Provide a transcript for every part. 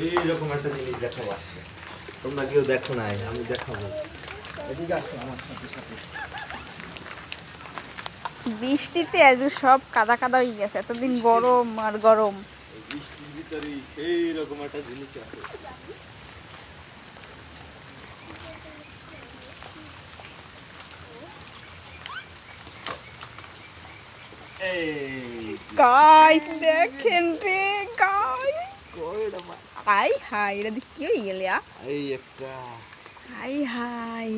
এইরকম একটা জিনিস দেখাবো আজকে। তোমরা কেউ দেখো নাই, আমি দেখাবো। এদিকে আসো আমার সাথে সাথে। বৃষ্টিতে আজ সব কাদা কাদা হয়ে গেছে, এতদিন গরম আর গরম। বৃষ্টির ভিতরে সেই রকম একটা জিনিস আছে। এই গাইস দেখেন রে গাইস, কয়টা মা, হাই হাই, এটা কি হয়ে গেলে? এই একটা হাই হাই,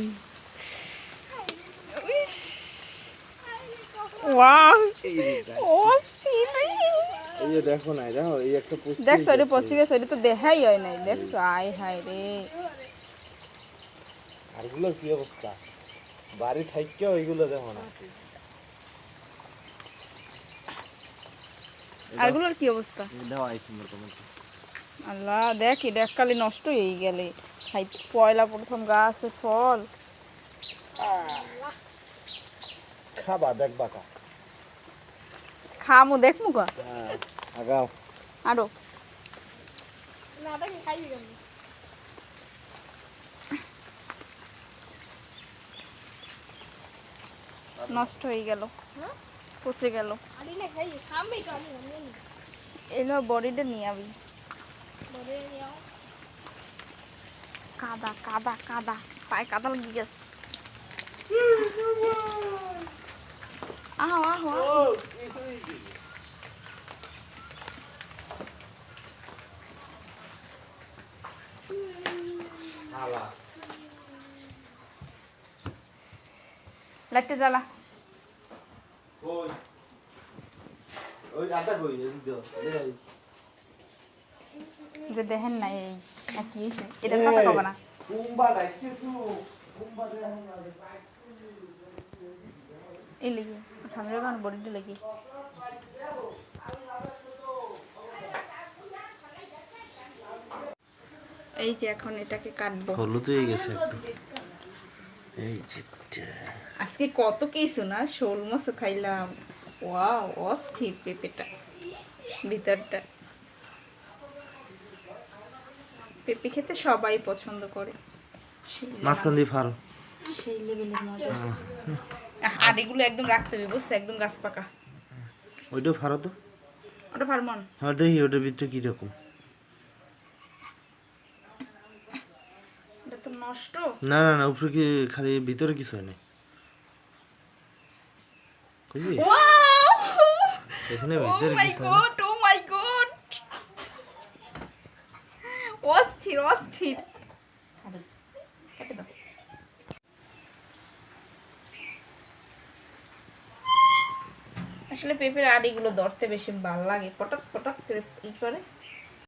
ওয়াও, এই রে, অস্থির। এই যে দেখো না, দেখো এই একটা পুষ্টি দেখছো এটা পচি গেছে, এটা তো দেখাই হয় নাই। দেখছো, আই হাই রে। আরগুলোর কি অবস্থা, বাড়ি থাইকেও এইগুলো দেখো না। আরগুলোর কি অবস্থা? দেওয়া এই সুন্দর তোমার আল্লাহ, দেখ এটা এককালে নষ্ট হয়ে গেলে। খাই পয়লা প্রথম গাছে ফল। খাবা দেখবা কা। খামো দেখমু কা আগাও আরো। নষ্ট হয়ে গেল, পচে গেল। এলো বডিটা নিয়ে আবি। কাদা কাদা কাদা, পায়ে কাদা লেগে গেছে। আহো আহো আহো। লাইটটা জ্বালা। ওই ওই আটা কই এদিক দাও এই যে দেখেন না এই কি হয়েছে, এটার কথা কব না। কুম্বা ডাইছে তো কুম্বা দে এই লেগে সামনে গান বডিটা লেগে। এই যে এখন এটাকে কাটবো। হলুদ হয়ে গেছে একদম। এই যে আজকে কত কিছু না, শোল মাছও খাইলাম। ওয়াও, অস্থির পেঁপেটা ভিতরটা। পেঁপে খেতে সবাই পছন্দ করে। মাঝখান দিয়ে ফাড়ো। সেই লেভেলের মজা। আর এগুলো একদম রাখতে হবে, বুঝছো, একদম গাছ পাকা। ওইটাও ফাড়ো তো। ওটা ফারমন। হ্যাঁ দেখি ওটার ভিতরে কিরকম। এটা তো নষ্ট। না না না, উপরে কি খালি ভিতরে কিছু হয় না। বুঝলি? এখানে ভিতরে কিছু হয় না। ও মাই গড, অস্থির অস্থির। কেটে দাও। আসলে পেঁপের আড়িগুলো ধরতে বেশি ভালো লাগে, পটক পটক করে ই করে।